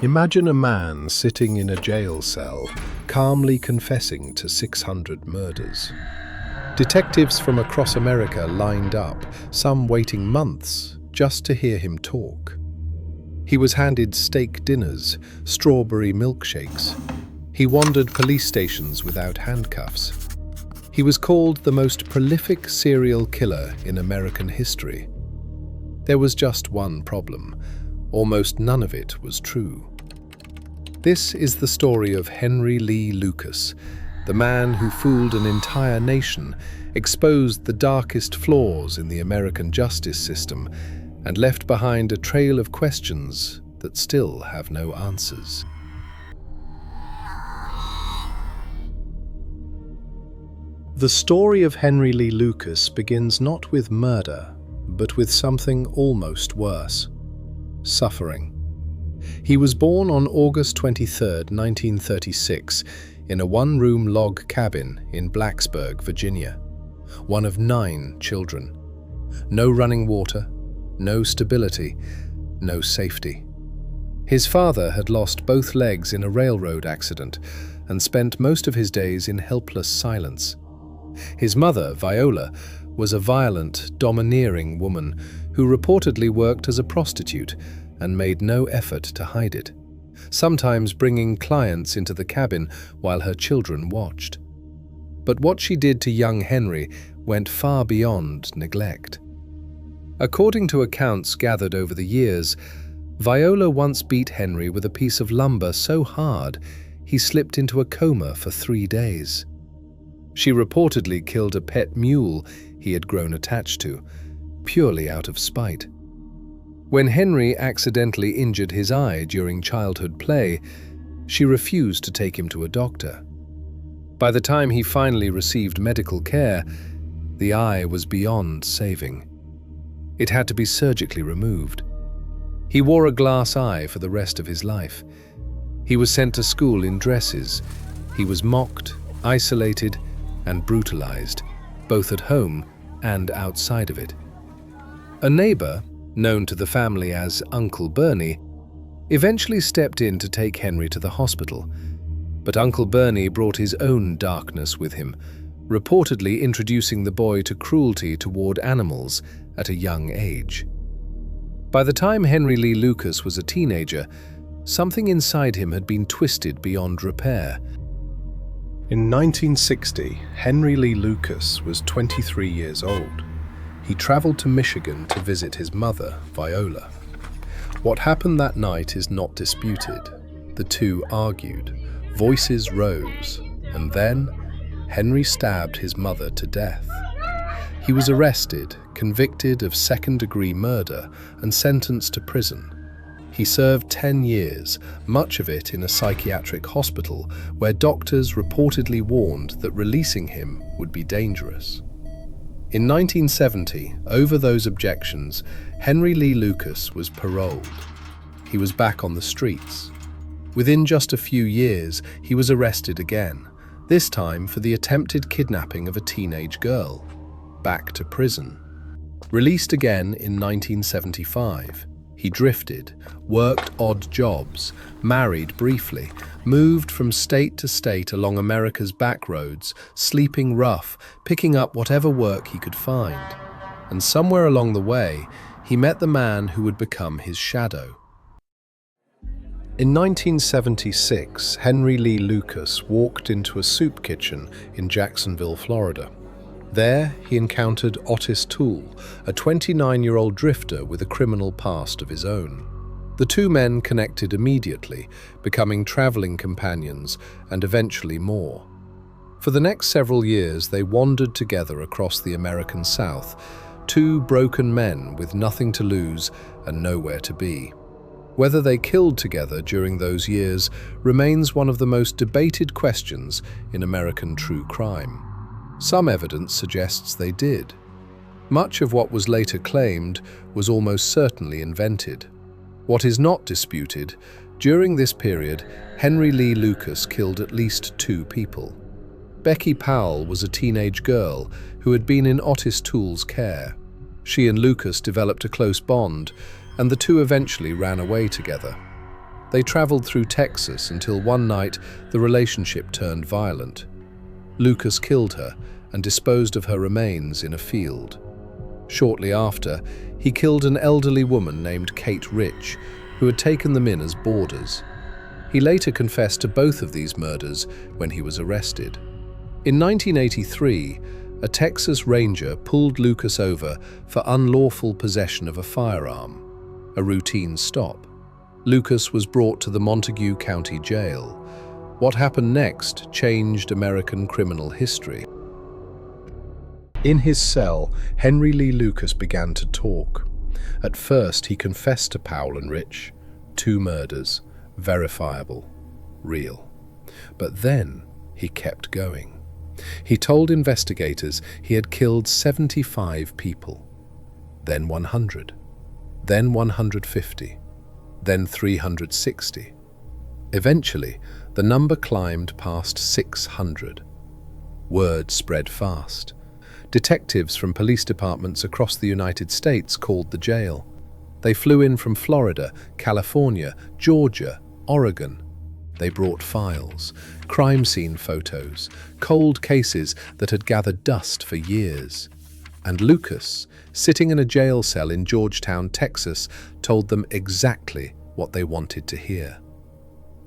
Imagine a man sitting in a jail cell, calmly confessing to 600 murders. Detectives from across America lined up, some waiting months just to hear him talk. He was handed steak dinners, strawberry milkshakes. He wandered police stations without handcuffs. He was called the most prolific serial killer in American history. There was just one problem. Almost none of it was true. This is the story of Henry Lee Lucas, the man who fooled an entire nation, exposed the darkest flaws in the American justice system, and left behind a trail of questions that still have no answers. The story of Henry Lee Lucas begins not with murder, but with something almost worse: suffering. He was born on August 23, 1936, in a one-room log cabin in Blacksburg, Virginia, one of 9 children. No running water, no stability, no safety. His father had lost both legs in a railroad accident and spent most of his days in helpless silence. His mother, Viola, was a violent, domineering woman who reportedly worked as a prostitute and made no effort to hide it, sometimes bringing clients into the cabin while her children watched. But what she did to young Henry went far beyond neglect. According to accounts gathered over the years, Viola once beat Henry with a piece of lumber so hard he slipped into a coma for 3 days. She reportedly killed a pet mule he had grown attached to, purely out of spite. When Henry accidentally injured his eye during childhood play, she refused to take him to a doctor. By the time he finally received medical care, the eye was beyond saving. It had to be surgically removed. He wore a glass eye for the rest of his life. He was sent to school in dresses. He was mocked, isolated, and brutalized, both at home and outside of it. A neighbor, known to the family as Uncle Bernie, eventually stepped in to take Henry to the hospital. But Uncle Bernie brought his own darkness with him, reportedly introducing the boy to cruelty toward animals at a young age. By the time Henry Lee Lucas was a teenager, something inside him had been twisted beyond repair. In 1960, Henry Lee Lucas was 23 years old. He traveled to Michigan to visit his mother, Viola. What happened that night is not disputed. The two argued, voices rose, and then Henry stabbed his mother to death. He was arrested, convicted of second-degree murder, and sentenced to prison. He served 10 years, much of it in a psychiatric hospital, where doctors reportedly warned that releasing him would be dangerous. In 1970, over those objections, Henry Lee Lucas was paroled. He was back on the streets. Within just a few years, he was arrested again, this time for the attempted kidnapping of a teenage girl. Back to prison. Released again in 1975. He drifted, worked odd jobs, married briefly, moved from state to state along America's back roads, sleeping rough, picking up whatever work he could find. And somewhere along the way, he met the man who would become his shadow. In 1976, Henry Lee Lucas walked into a soup kitchen in Jacksonville, Florida. There, he encountered Otis Toole, a 29-year-old drifter with a criminal past of his own. The two men connected immediately, becoming traveling companions and eventually more. For the next several years, they wandered together across the American South, two broken men with nothing to lose and nowhere to be. Whether they killed together during those years remains one of the most debated questions in American true crime. Some evidence suggests they did. Much of what was later claimed was almost certainly invented. What is not disputed, during this period, Henry Lee Lucas killed at least 2 people. Becky Powell was a teenage girl who had been in Otis Toole's care. She and Lucas developed a close bond, and the two eventually ran away together. They traveled through Texas until one night the relationship turned violent. Lucas killed her and disposed of her remains in a field. Shortly after, he killed an elderly woman named Kate Rich, who had taken them in as boarders. He later confessed to both of these murders when he was arrested. In 1983, a Texas Ranger pulled Lucas over for unlawful possession of a firearm, a routine stop. Lucas was brought to the Montague County Jail. What happened next changed American criminal history. In his cell, Henry Lee Lucas began to talk. At first, he confessed to Powell and Rich, 2 murders, verifiable, real. But then he kept going. He told investigators he had killed 75 people, then 100, then 150, then 360. Eventually, the number climbed past 600. Word spread fast. Detectives from police departments across the United States called the jail. They flew in from Florida, California, Georgia, Oregon. They brought files, crime scene photos, cold cases that had gathered dust for years. And Lucas, sitting in a jail cell in Georgetown, Texas, told them exactly what they wanted to hear.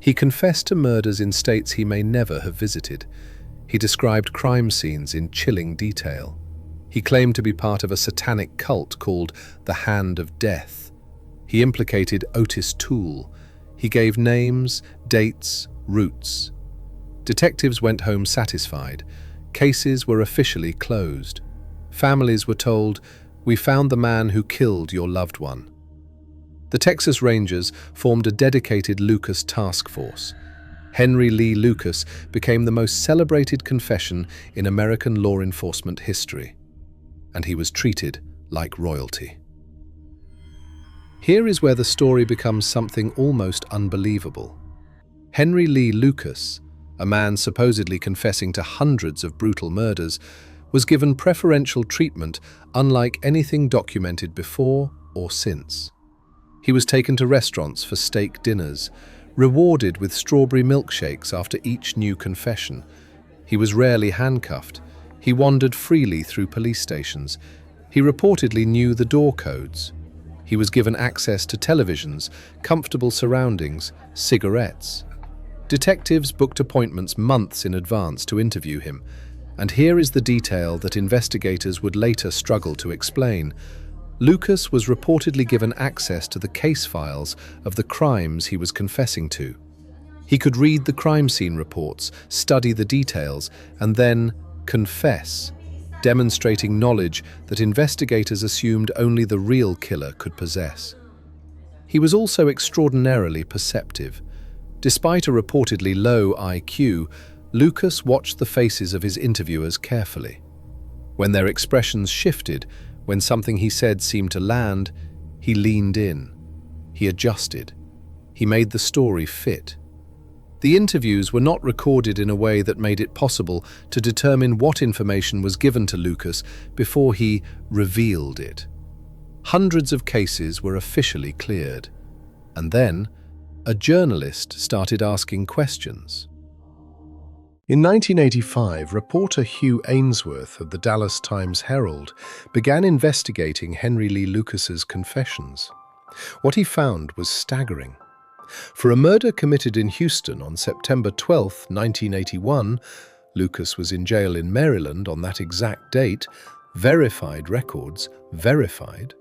He confessed to murders in states he may never have visited. He described crime scenes in chilling detail. He claimed to be part of a satanic cult called the Hand of Death. He implicated Otis Toole. He gave names, dates, routes. Detectives went home satisfied. Cases were officially closed. Families were told, "We found the man who killed your loved one." The Texas Rangers formed a dedicated Lucas task force. Henry Lee Lucas became the most celebrated confession in American law enforcement history, and he was treated like royalty. Here is where the story becomes something almost unbelievable. Henry Lee Lucas, a man supposedly confessing to hundreds of brutal murders, was given preferential treatment unlike anything documented before or since. He was taken to restaurants for steak dinners, rewarded with strawberry milkshakes after each new confession. He was rarely handcuffed. He wandered freely through police stations. He reportedly knew the door codes. He was given access to televisions, comfortable surroundings, cigarettes. Detectives booked appointments months in advance to interview him, and here is the detail that investigators would later struggle to explain. Lucas was reportedly given access to the case files of the crimes he was confessing to. He could read the crime scene reports, study the details, and then confess, demonstrating knowledge that investigators assumed only the real killer could possess. He was also extraordinarily perceptive. Despite a reportedly low IQ, Lucas watched the faces of his interviewers carefully. When their expressions shifted, when something he said seemed to land, he leaned in. He adjusted. He made the story fit. The interviews were not recorded in a way that made it possible to determine what information was given to Lucas before he revealed it. Hundreds of cases were officially cleared. And then, a journalist started asking questions. In 1985, reporter Hugh Ainsworth of the Dallas Times-Herald began investigating Henry Lee Lucas's confessions. What he found was staggering. For a murder committed in Houston on September 12, 1981, Lucas was in jail in Maryland on that exact date, verified records, verified.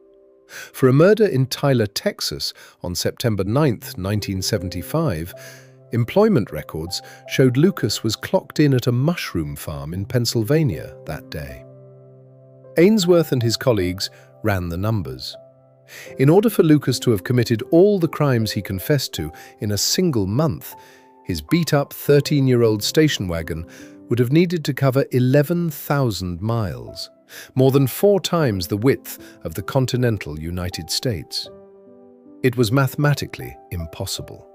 For a murder in Tyler, Texas on September 9, 1975, employment records showed Lucas was clocked in at a mushroom farm in Pennsylvania that day. Ainsworth and his colleagues ran the numbers. In order for Lucas to have committed all the crimes he confessed to in a single month, his beat-up 13-year-old station wagon would have needed to cover 11,000 miles, more than 4 times the width of the continental United States. It was mathematically impossible.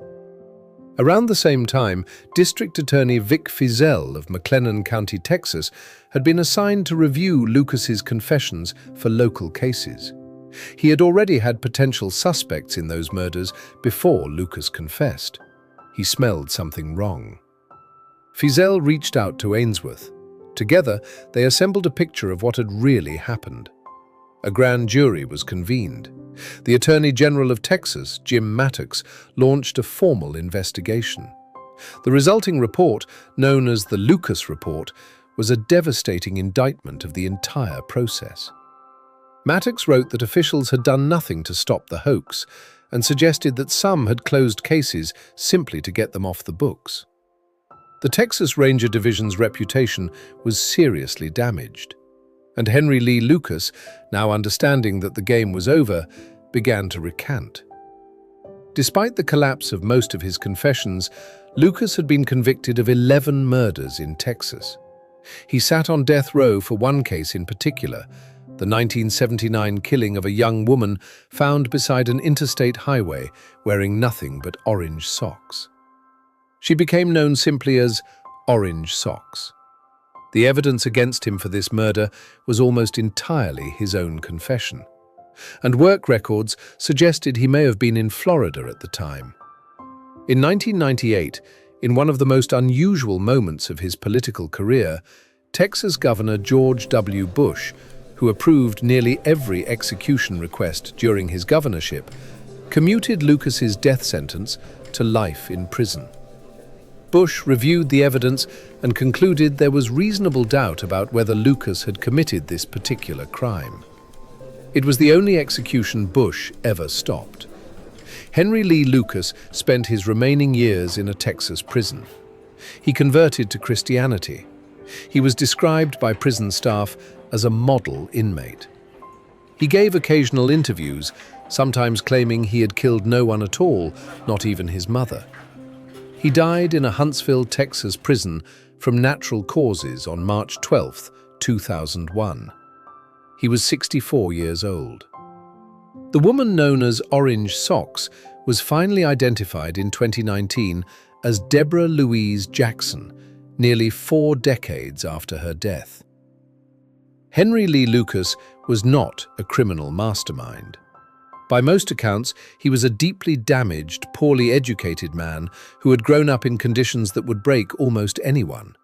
Around the same time, District Attorney Vic Feazell of McLennan County, Texas, had been assigned to review Lucas's confessions for local cases. He had already had potential suspects in those murders before Lucas confessed. He smelled something wrong. Feazell reached out to Ainsworth. Together, they assembled a picture of what had really happened. A grand jury was convened. The Attorney General of Texas, Jim Mattox, launched a formal investigation. The resulting report, known as the Lucas Report, was a devastating indictment of the entire process. Mattox wrote that officials had done nothing to stop the hoax and suggested that some had closed cases simply to get them off the books. The Texas Ranger Division's reputation was seriously damaged, and Henry Lee Lucas, now understanding that the game was over, began to recant. Despite the collapse of most of his confessions, Lucas had been convicted of 11 murders in Texas. He sat on death row for one case in particular, the 1979 killing of a young woman found beside an interstate highway wearing nothing but orange socks. She became known simply as Orange Socks. The evidence against him for this murder was almost entirely his own confession, and work records suggested he may have been in Florida at the time. In 1998, in one of the most unusual moments of his political career, Texas Governor George W. Bush, who approved nearly every execution request during his governorship, commuted Lucas's death sentence to life in prison. Bush reviewed the evidence and concluded there was reasonable doubt about whether Lucas had committed this particular crime. It was the only execution Bush ever stopped. Henry Lee Lucas spent his remaining years in a Texas prison. He converted to Christianity. He was described by prison staff as a model inmate. He gave occasional interviews, sometimes claiming he had killed no one at all, not even his mother. He died in a Huntsville, Texas prison from natural causes on March 12, 2001. He was 64 years old. The woman known as Orange Socks was finally identified in 2019 as Deborah Louise Jackson, nearly 4 decades after her death. Henry Lee Lucas was not a criminal mastermind. By most accounts, he was a deeply damaged, poorly educated man who had grown up in conditions that would break almost anyone.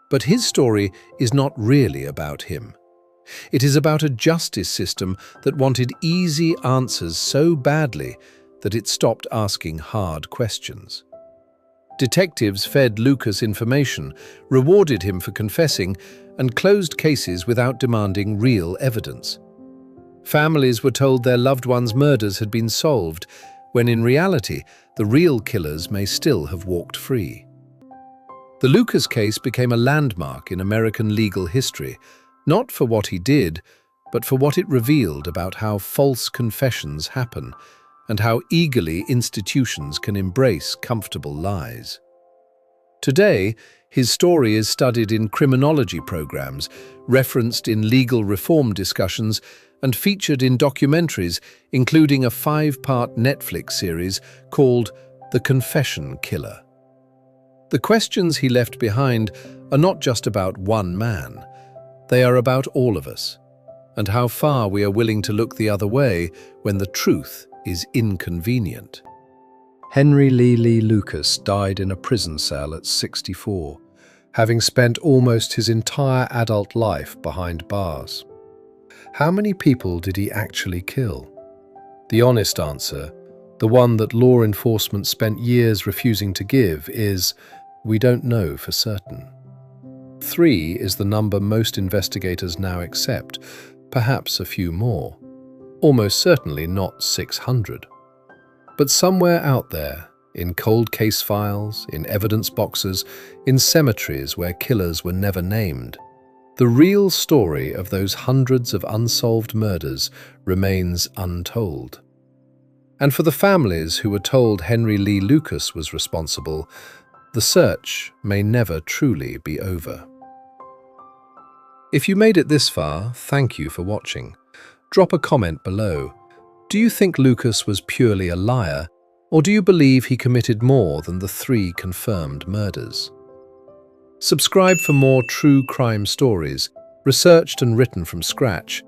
But his story is not really about him. It is about a justice system that wanted easy answers so badly that it stopped asking hard questions. Detectives fed Lucas information, rewarded him for confessing, and closed cases without demanding real evidence. Families were told their loved ones' murders had been solved, when in reality, the real killers may still have walked free. The Lucas case became a landmark in American legal history, not for what he did, but for what it revealed about how false confessions happen and how eagerly institutions can embrace comfortable lies. Today, his story is studied in criminology programs, referenced in legal reform discussions, and featured in documentaries, including a 5-part Netflix series called The Confession Killer. The questions he left behind are not just about one man. They are about all of us, and how far we are willing to look the other way when the truth is inconvenient. Henry Lee Lucas died in a prison cell at 64, having spent almost his entire adult life behind bars. How many people did he actually kill? The honest answer, the one that law enforcement spent years refusing to give, is we don't know for certain. 3 is the number most investigators now accept, perhaps a few more. Almost certainly not 600. But somewhere out there, in cold case files, in evidence boxes, in cemeteries where killers were never named, the real story of those hundreds of unsolved murders remains untold. And for the families who were told Henry Lee Lucas was responsible, the search may never truly be over. If you made it this far, thank you for watching. Drop a comment below. Do you think Lucas was purely a liar, or do you believe he committed more than the 3 confirmed murders? Subscribe for more true crime stories, researched and written from scratch,